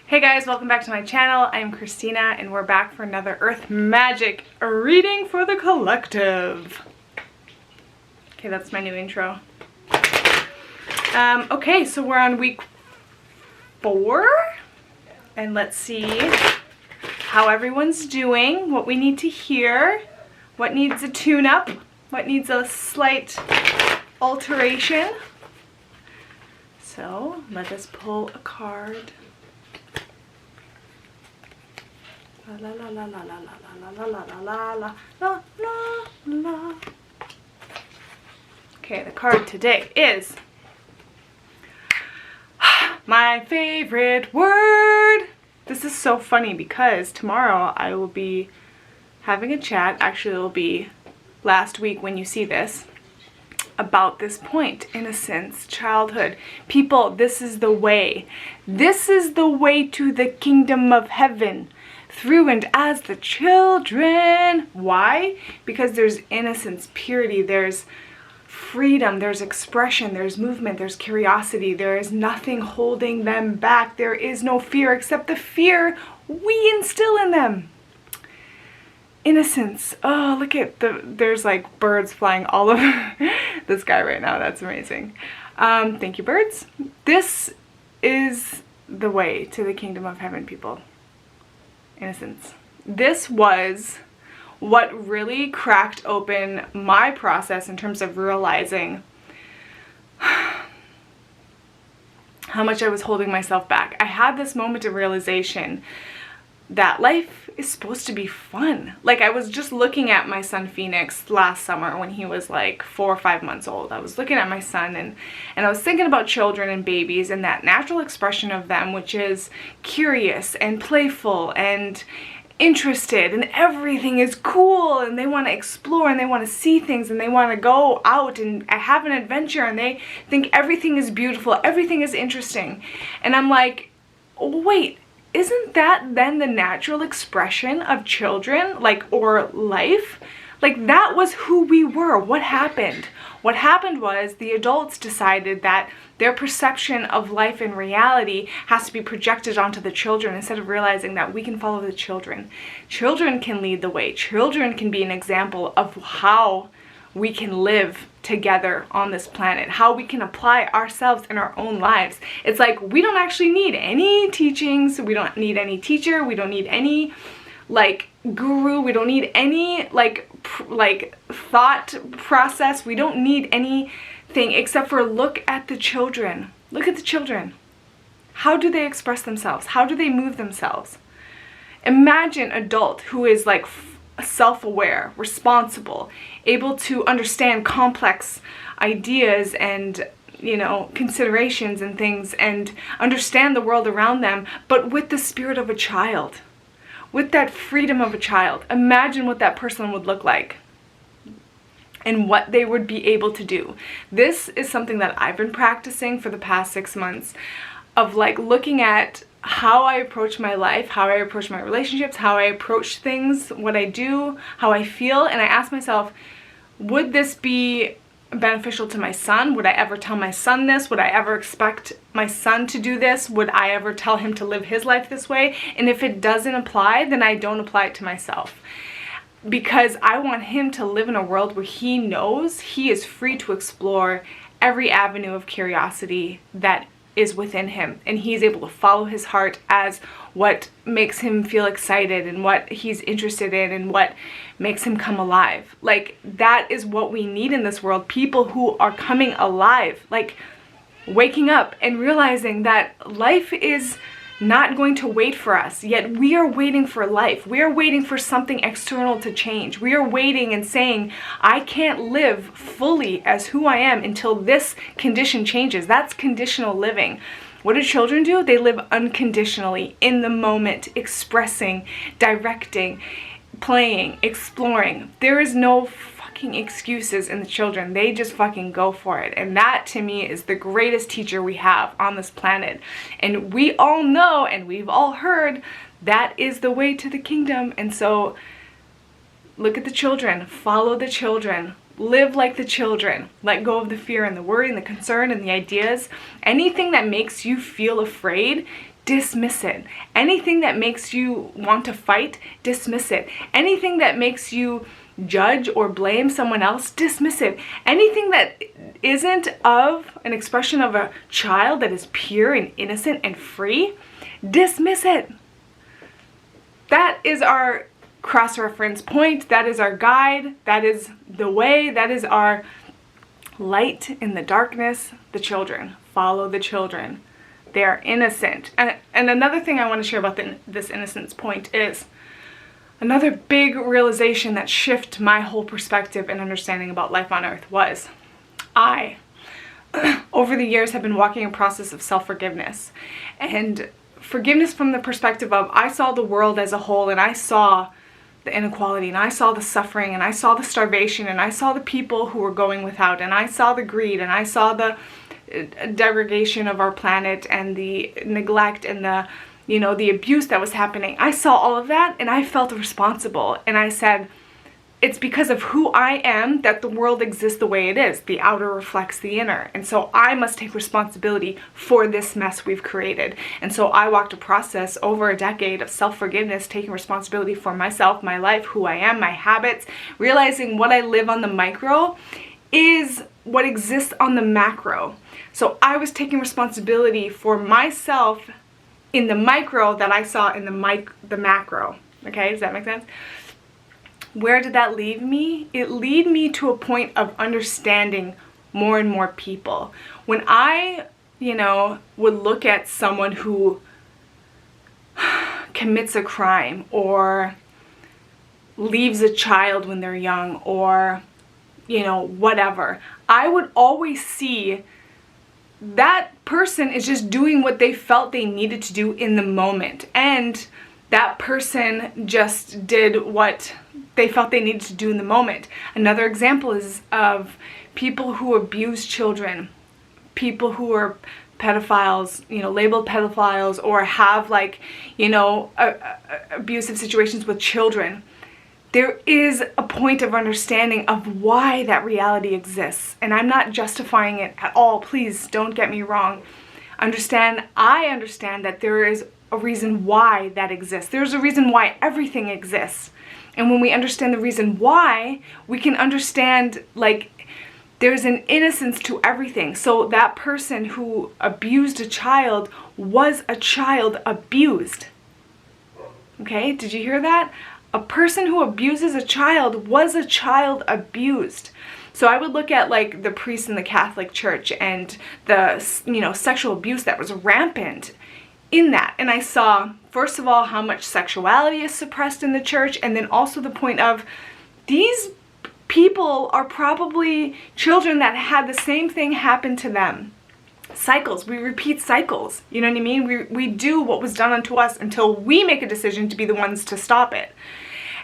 Hey guys, welcome back to my channel. I'm Christina and we're back for another Earth Magic reading for the collective. Okay, that's my new intro. Okay, so we're on week 4 and let's see how everyone's doing, what we need to hear, what needs a tune-up, what needs a slight alteration. So let us pull a card. La la la la la la la la la la la la la la. Okay, the card today is my favorite word. This is so funny because tomorrow I will be having a chat. Actually, it will be last week when you see this, about this point: innocence, childhood. People, this is the way. This is the way to the kingdom of heaven. Through and as the children. Why? Because there's innocence, purity, there's freedom, there's expression, there's movement, there's curiosity, there is nothing holding them back. There is no fear except the fear we instill in them. Innocence. Oh, look at there's like birds flying all over the sky right now. That's amazing. Thank you, birds. This is the way to the kingdom of heaven, people. Innocence. This was what really cracked open my process in terms of realizing how much I was holding myself back. I had this moment of realization that life is supposed to be fun. Like, I was just looking at my son Phoenix last summer when he was like 4 or 5 months old. I was looking at my son and I was thinking about children and babies and that natural expression of them, which is curious and playful and interested, and everything is cool, and they want to explore and they want to see things and they want to go out and have an adventure, and they think everything is beautiful, everything is interesting. And I'm like, wait, isn't that then the natural expression of children, like, or life? Like, that was who we were. What happened? What happened was the adults decided that their perception of life and reality has to be projected onto the children instead of realizing that we can follow the children. Children can lead the way. Children can be an example of how we can live together on this planet, how we can apply ourselves in our own lives. It's like, we don't actually need any teachings, we don't need any teacher, we don't need any like guru, we don't need any like thought process, we don't need anything except for look at the children. Look at the children. How do they express themselves? How do they move themselves? Imagine an adult who is like self-aware, responsible, able to understand complex ideas and, you know, considerations and things, and understand the world around them, but with the spirit of a child, with that freedom of a child. Imagine what that person would look like and what they would be able to do. This is something that I've been practicing for the past 6 months, of like looking at how I approach my life, how I approach my relationships, how I approach things, what I do, how I feel, and I ask myself, would this be beneficial to my son? Would I ever tell my son this? Would I ever expect my son to do this? Would I ever tell him to live his life this way? And if it doesn't apply, then I don't apply it to myself. Because I want him to live in a world where he knows he is free to explore every avenue of curiosity that is within him, and he's able to follow his heart as what makes him feel excited and what he's interested in and what makes him come alive. Like, that is what we need in this world. People who are coming alive, like waking up and realizing that life is not going to wait for us, yet we are waiting for life. We are waiting for something external to change. We are waiting and saying, I can't live fully as who I am until this condition changes. That's conditional living. What do children do? They live unconditionally, in the moment, expressing, directing, playing, exploring. There is no fucking excuses in the children. They just fucking go for it. And that, to me, is the greatest teacher we have on this planet. And we all know, and we've all heard, that is the way to the kingdom. And so look at the children, follow the children, live like the children, let go of the fear and the worry and the concern and the ideas. Anything that makes you feel afraid, dismiss it. Anything that makes you want to fight, dismiss it. Anything that makes you judge or blame someone else, dismiss it. Anything that isn't of an expression of a child that is pure and innocent and free, dismiss it. That is our cross-reference point. That is our guide. That is the way. That is our light in the darkness. The children. Follow the children. They are innocent. And another thing I want to share about this innocence point is another big realization that shifted my whole perspective and understanding about life on earth was I, over the years, have been walking a process of self-forgiveness. And forgiveness from the perspective of I saw the world as a whole, and I saw the inequality, and I saw the suffering, and I saw the starvation, and I saw the people who were going without, and I saw the greed, and I saw the degradation of our planet, and the neglect, and the abuse that was happening. I saw all of that, and I felt responsible. And I said, it's because of who I am that the world exists the way it is. The outer reflects the inner. And so I must take responsibility for this mess we've created. And so I walked a process over a decade of self-forgiveness, taking responsibility for myself, my life, who I am, my habits, realizing what I live on the micro is what exists on the macro. So I was taking responsibility for myself in the micro that I saw in the macro. Okay, does that make sense? Where did that leave me? It led me to a point of understanding more and more people. When I, would look at someone who commits a crime or leaves a child when they're young or, whatever, I would always see that person is just doing what they felt they needed to do in the moment. And that person just did what they felt they needed to do in the moment. Another example is of people who abuse children, people who are pedophiles, labeled pedophiles, or have abusive situations with children. There is a point of understanding of why that reality exists. And I'm not justifying it at all. Please don't get me wrong. I understand that there is a reason why that exists. There's a reason why everything exists. And when we understand the reason why, we can understand, there's an innocence to everything. So that person who abused a child was a child abused. Okay, did you hear that? A person who abuses a child was a child abused. So I would look at the priests in the Catholic Church and the sexual abuse that was rampant in that. And I saw, first of all, how much sexuality is suppressed in the church, and then also the point of these people are probably children that had the same thing happen to them. Cycles. We repeat cycles. You know what I mean? We do what was done unto us until we make a decision to be the ones to stop it.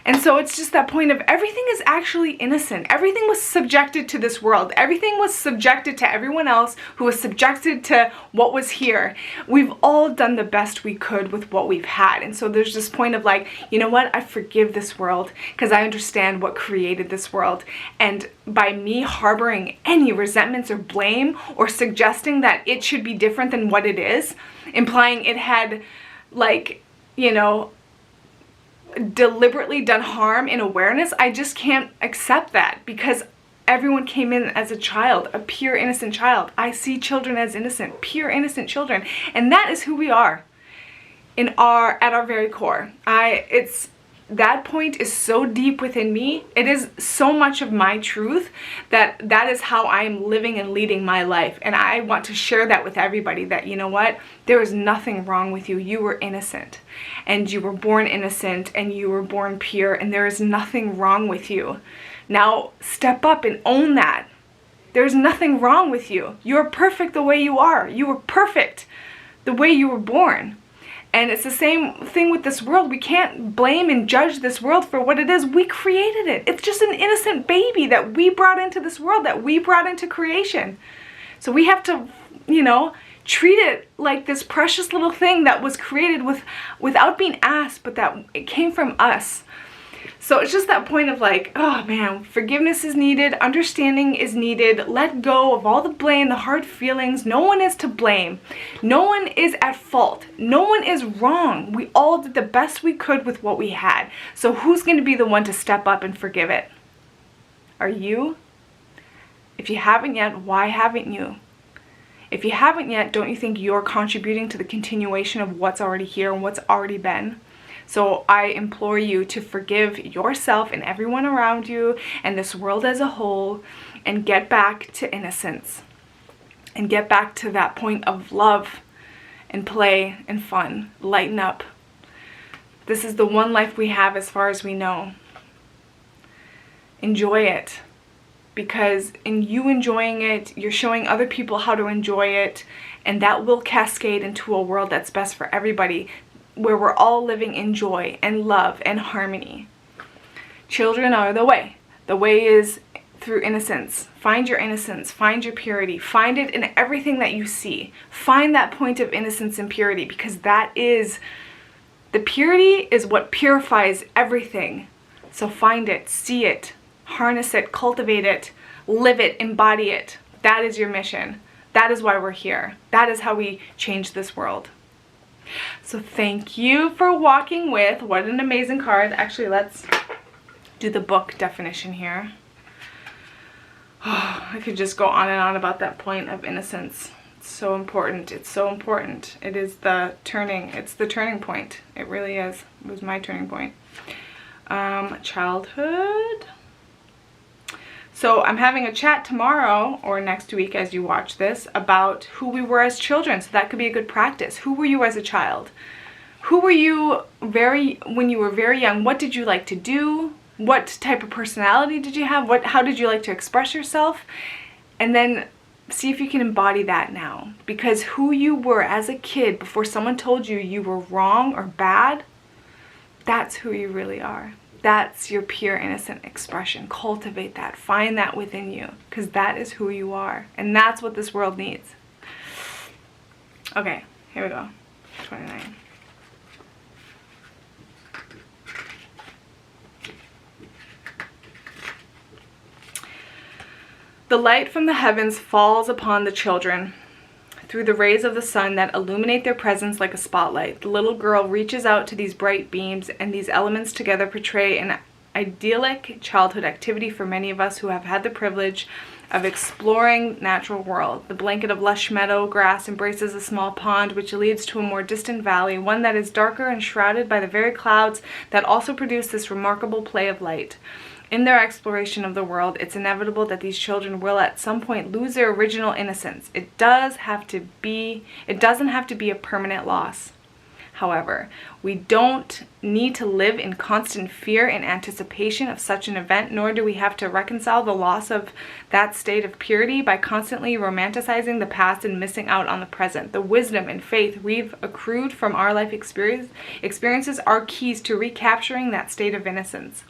And so it's just that point of everything is actually innocent. Everything was subjected to this world. Everything was subjected to everyone else who was subjected to what was here. We've all done the best we could with what we've had. And so there's this point of you know what? I forgive this world because I understand what created this world. And by me harboring any resentments or blame or suggesting that it should be different than what it is, implying it had deliberately done harm in awareness, I just can't accept that because everyone came in as a child, a pure innocent child. I see children as innocent, pure innocent children, and that is who we are at our very core. That point is so deep within me. It is so much of my truth that is how I am living and leading my life. And I want to share that with everybody that, you know what? There is nothing wrong with you. You were innocent. And you were born innocent and you were born pure. And there is nothing wrong with you. Now, step up and own that. There's nothing wrong with you. You're perfect the way you are. You were perfect the way you were born. And it's the same thing with this world. We can't blame and judge this world for what it is. We created it. It's just an innocent baby that we brought into this world, that we brought into creation. So we have to, treat it like this precious little thing that was created without being asked, but that it came from us. So it's just that point of like, oh man, forgiveness is needed, understanding is needed, let go of all the blame, the hard feelings. No one is to blame. No one is at fault. No one is wrong. We all did the best we could with what we had. So who's going to be the one to step up and forgive it? Are you? If you haven't yet, why haven't you? If you haven't yet, don't you think you're contributing to the continuation of what's already here and what's already been? So I implore you to forgive yourself and everyone around you and this world as a whole, and get back to innocence and get back to that point of love and play and fun. Lighten up. This is the one life we have as far as we know. Enjoy it, because in you enjoying it, you're showing other people how to enjoy it, and that will cascade into a world that's best for everybody, where we're all living in joy and love and harmony. Children are the way. The way is through innocence. Find your innocence. Find your purity. Find it in everything that you see. Find that point of innocence and purity, because that is, the purity is what purifies everything. So find it, see it, harness it, cultivate it, live it, embody it. That is your mission. That is why we're here. That is how we change this world. So thank you for walking with. What an amazing card. Actually, let's do the book definition here. Oh, I could just go on and on about that point of innocence. It's so important. It's so important. It is the turning. It's the turning point. It really is. It was my turning point. Childhood. So I'm having a chat tomorrow or next week as you watch this about who we were as children. So that could be a good practice. Who were you as a child? Who were you when you were very young? What did you like to do? What type of personality did you have? How did you like to express yourself? And then see if you can embody that now. Because who you were as a kid before someone told you you were wrong or bad, that's who you really are. That's your pure, innocent expression. Cultivate that. Find that within you, because that is who you are. And that's what this world needs. Okay, here we go. 29. The light from the heavens falls upon the children through the rays of the sun that illuminate their presence like a spotlight. The little girl reaches out to these bright beams, and these elements together portray an idyllic childhood activity for many of us who have had the privilege of exploring natural world. The blanket of lush meadow grass embraces a small pond which leads to a more distant valley, one that is darker and shrouded by the very clouds that also produce this remarkable play of light. In their exploration of the world, it's inevitable that these children will at some point lose their original innocence. It doesn't have to be a permanent loss. However, we don't need to live in constant fear and anticipation of such an event, nor do we have to reconcile the loss of that state of purity by constantly romanticizing the past and missing out on the present. The wisdom and faith we've accrued from our life experiences are keys to recapturing that state of innocence.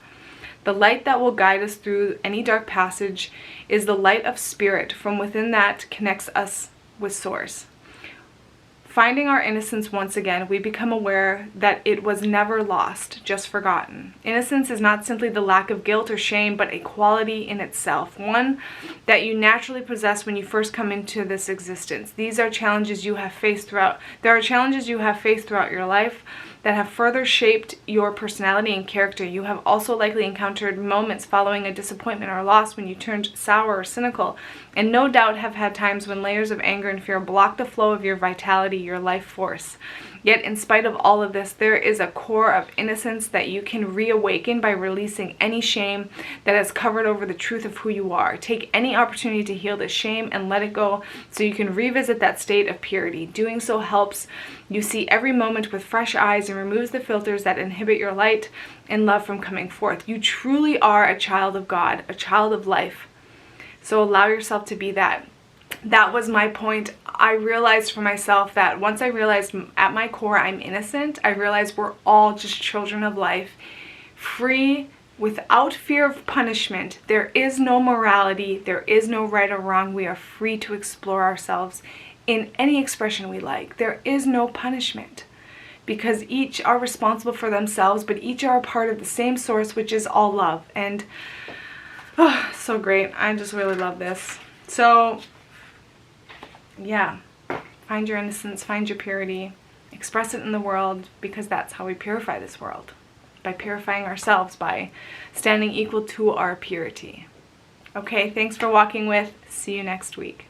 The light that will guide us through any dark passage is the light of spirit. From within that connects us with Source. Finding our innocence once again, we become aware that it was never lost, just forgotten. Innocence is not simply the lack of guilt or shame, but a quality in itself, one that you naturally possess when you first come into this existence. These are challenges you have faced throughout. There are challenges you have faced throughout your life that have further shaped your personality and character. You have also likely encountered moments following a disappointment or loss when you turned sour or cynical, and no doubt have had times when layers of anger and fear blocked the flow of your vitality, your life force. Yet in spite of all of this, there is a core of innocence that you can reawaken by releasing any shame that has covered over the truth of who you are. Take any opportunity to heal the shame and let it go so you can revisit that state of purity. Doing so helps you see every moment with fresh eyes and removes the filters that inhibit your light and love from coming forth. You truly are a child of God, a child of life. So allow yourself to be that. That was my point. I realized for myself that once I realized at my core I'm innocent, I realized we're all just children of life, free, without fear of punishment. There is no morality. There is no right or wrong. We are free to explore ourselves in any expression we like. There is no punishment. because each are responsible for themselves, but each are a part of the same source, which is all love. And oh, so great. I just really love this. So yeah, find your innocence, find your purity, express it in the world, because that's how we purify this world, by purifying ourselves, by standing equal to our purity. Okay, thanks for walking with. See you next week.